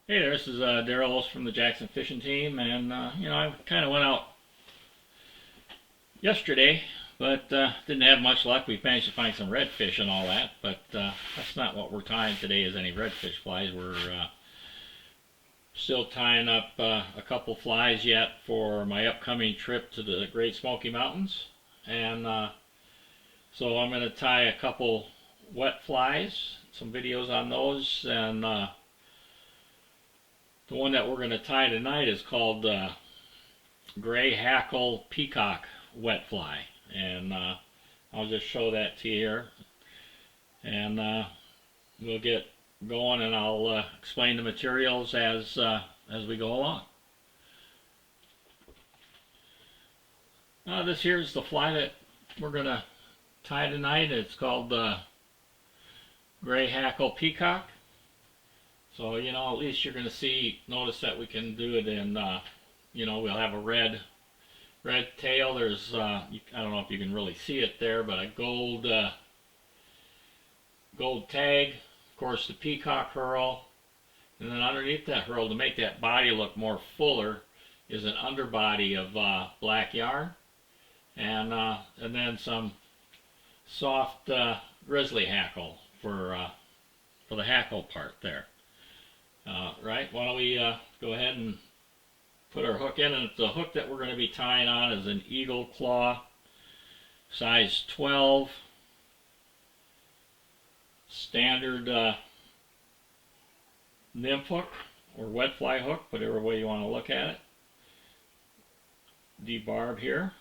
Hey there, this is Daryl from the Jackson Fishing Team, and I kind of went out yesterday, but didn't have much luck. We managed to find some redfish and all that, but that's not what we're tying today. Is any redfish flies? We're still tying up a couple flies yet for my upcoming trip to the Great Smoky Mountains, and so I'm going to tie a couple wet flies. Some videos on those, and the one that we're going to tie tonight is called Gray Hackle Peacock Wet Fly, and I'll just show that to you here, and we'll get going, and I'll explain the materials as we go along. This here's the fly that we're going to tie tonight. It's called Gray Hackle Peacock. So, at least you're going to notice that we can do it in, we'll have a red tail. There's, I don't know if you can really see it there, but a gold tag. Of course, the peacock herl. And then underneath that herl, to make that body look more fuller, is an underbody of black yarn. And then some soft grizzly hackle for the hackle part there. Right, why don't we go ahead and put our hook in, and the hook that we're going to be tying on is an eagle claw, size 12, standard nymph hook, or wet fly hook, whatever way you want to look at it. Debarb here.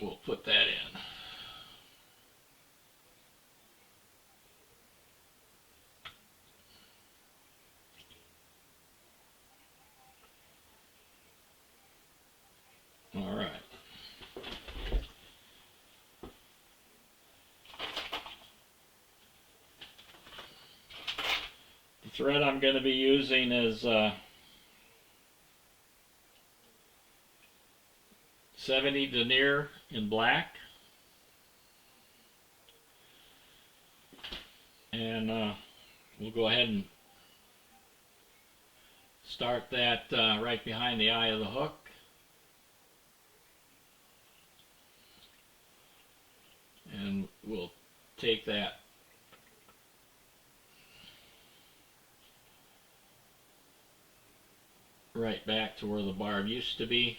We'll put that in. All right. The thread I'm going to be using is 70 denier in black, and we'll go ahead and start that right behind the eye of the hook. And we'll take that right back to where the barb used to be.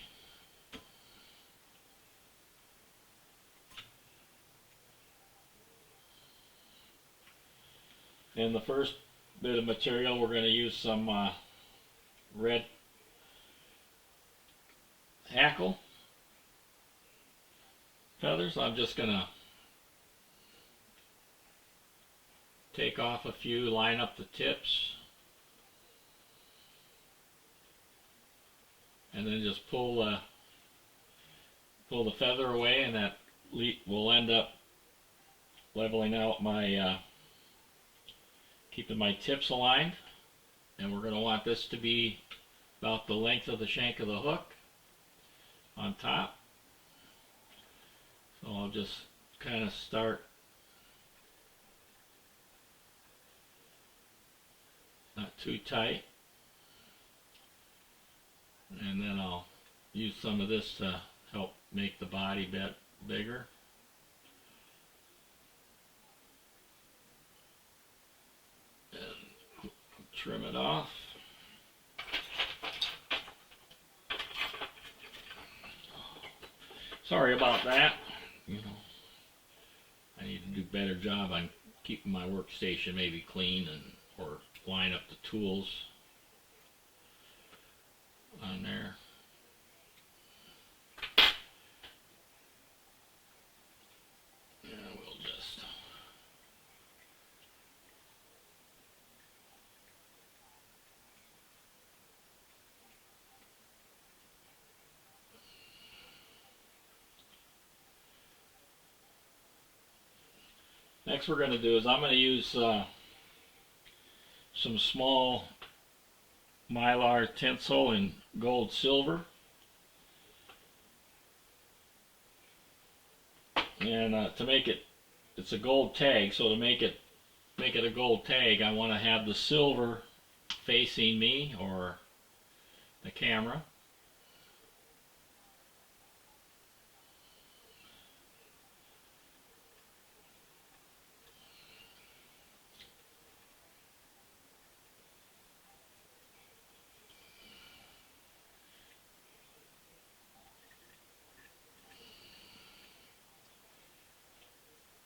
And the first bit of material, we're going to use some red hackle feathers. I'm just going to take off a few, line up the tips, and then just pull the feather away, and that will end up leveling out my keeping my tips aligned. And we're going to want this to be about the length of the shank of the hook on top. So I'll just kind of start not too tight, and then I'll use some of this to help make the body a bit bigger. And trim it off. Sorry about that. I need to do a better job on keeping my workstation maybe clean, or line up the tools on there. And we'll just next we're going to do is I'm going to use some small mylar tinsel in gold silver, and to make it, it's a gold tag, so to make it make it a gold tag, I want to have the silver facing me or the camera.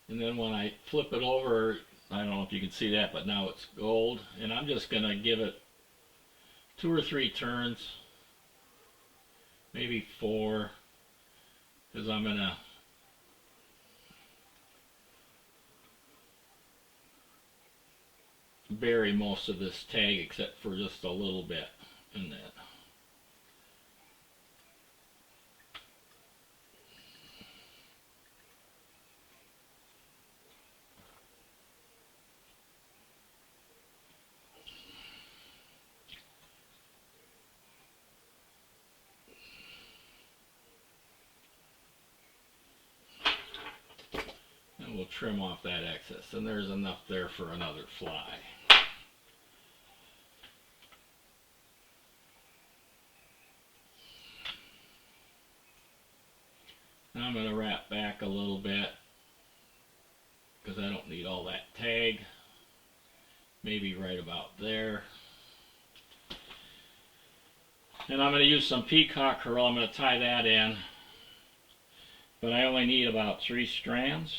And then when I flip it over, I don't know if you can see that, but now it's gold. And I'm just going to give it 2 or 3 turns, maybe 4, because I'm going to bury most of this tag except for just a little bit in that. And we'll trim off that excess, and there's enough there for another fly. Now I'm going to wrap back a little bit because I don't need all that tag. Maybe right about there. And I'm going to use some peacock herl. I'm going to tie that in, but I only need about 3 strands.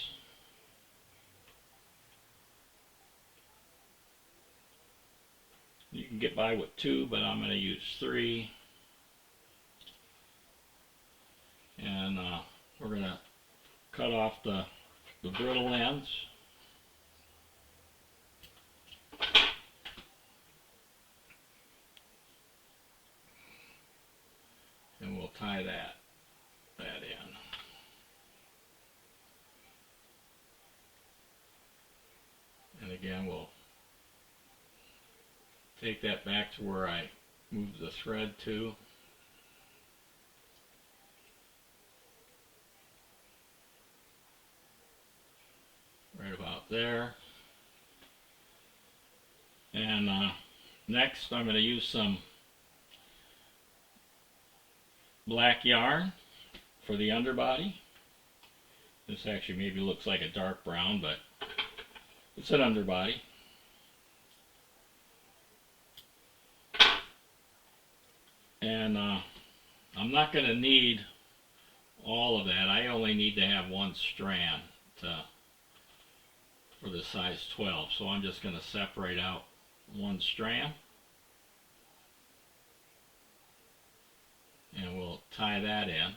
You can get by with 2, but I'm going to use 3. And we're going to cut off the brittle ends. And we'll tie that in. And again, we'll take that back to where I moved the thread to. Right about there. And next I'm going to use some black yarn for the underbody. This actually maybe looks like a dark brown, but it's an underbody. And I'm not going to need all of that. I only need to have 1 strand for the size 12. So I'm just going to separate out 1 strand. And we'll tie that in.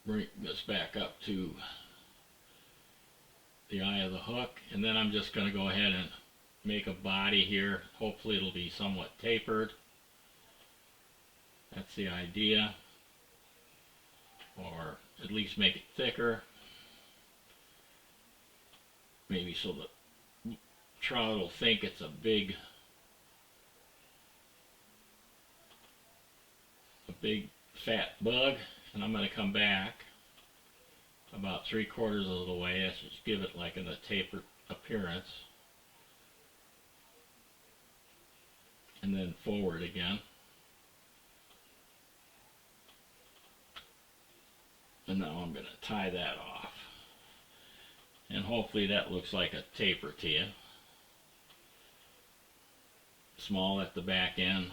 Bring this back up to the eye of the hook, and then I'm just going to go ahead and make a body here. Hopefully it'll be somewhat tapered. That's the idea. Or at least make it thicker. Maybe so the trout will think it's a big fat bug. And I'm going to come back about 3/4 of the way. Let's just give it like a tapered appearance. And then forward again. And now I'm going to tie that off. And hopefully that looks like a taper to you. Small at the back end.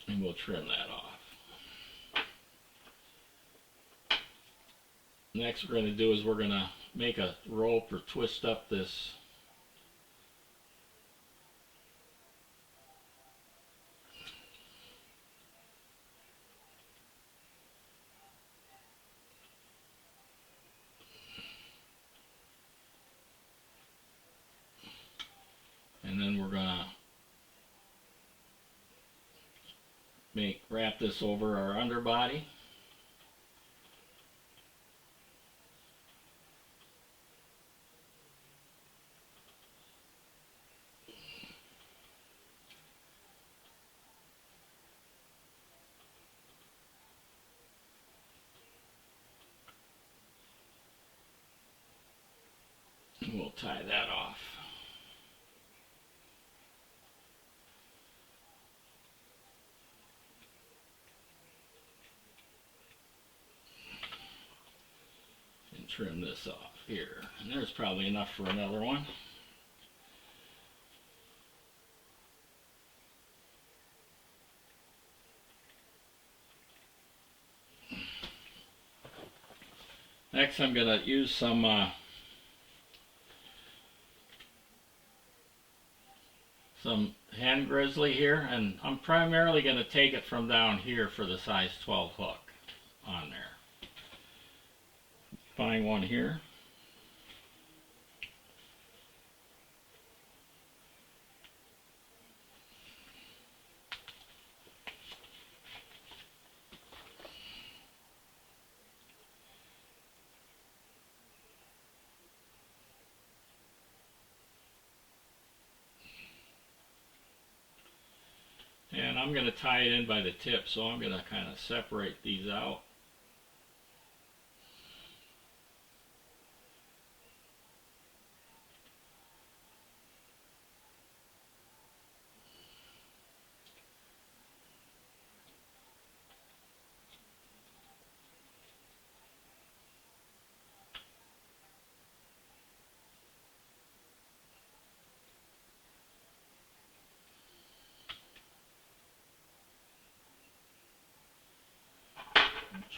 And we'll trim that off. Next we're going to do is we're going to make a rope or twist up this and then we're going to wrap this over our underbody. we'll tie that off. And trim this off here. And there's probably enough for another one. Next I'm going to use some hen grizzly here, and I'm primarily going to take it from down here for the size 12 hook on there. Find one here. And I'm going to tie it in by the tip, so I'm going to kind of separate these out.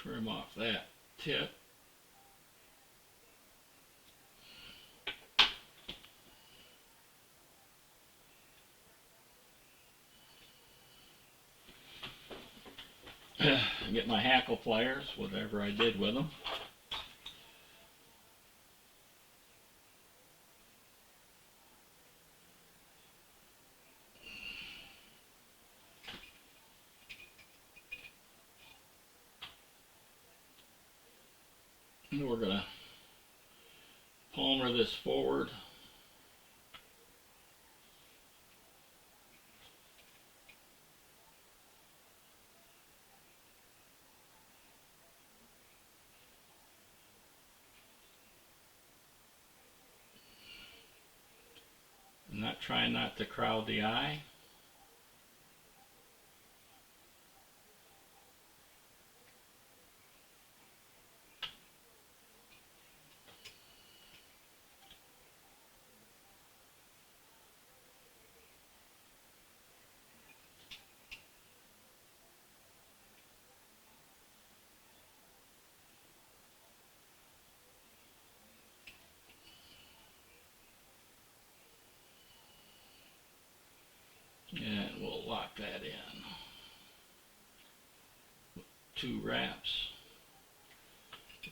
Trim off that tip. Get my hackle pliers, whatever I did with them. And we're going to palmer this forward. Trying not to crowd the eye. And we'll lock that in. 2 wraps.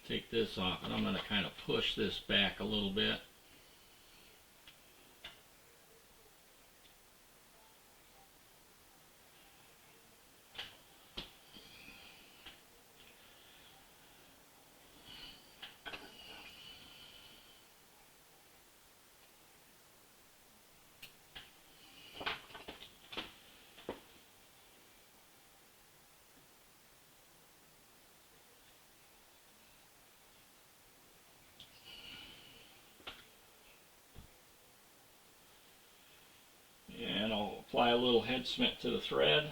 Take this off, and I'm going to kind of push this back a little bit. And I'll apply a little head cement to the thread.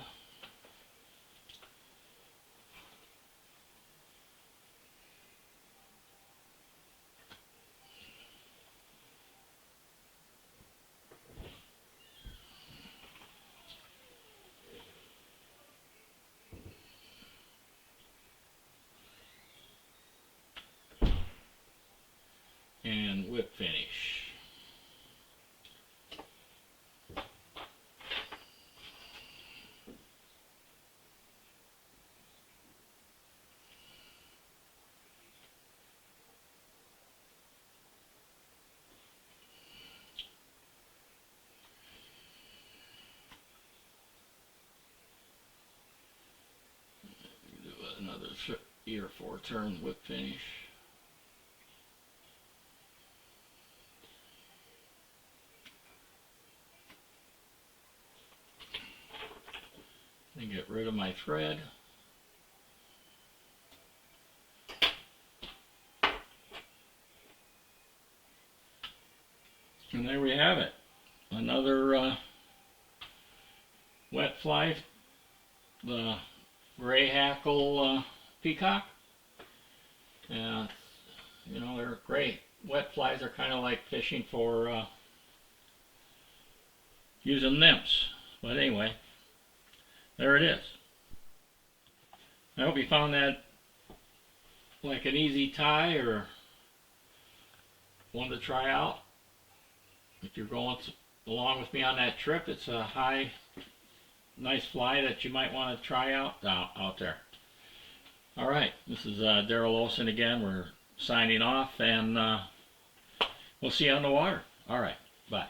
And whip finish. Do another 3 or 4 turn whip finish. Then get rid of my thread. And there we have it. Another wet fly, the Gray Hackle Peacock. And, you know, they're great. Wet flies are kind of like fishing for using nymphs. But anyway, there it is. I hope you found that like an easy tie or one to try out. If you're going along with me on that trip, it's a nice fly that you might want to try out there. All right, this is Daryl Olson again. We're signing off, and we'll see you on the water. All right, bye.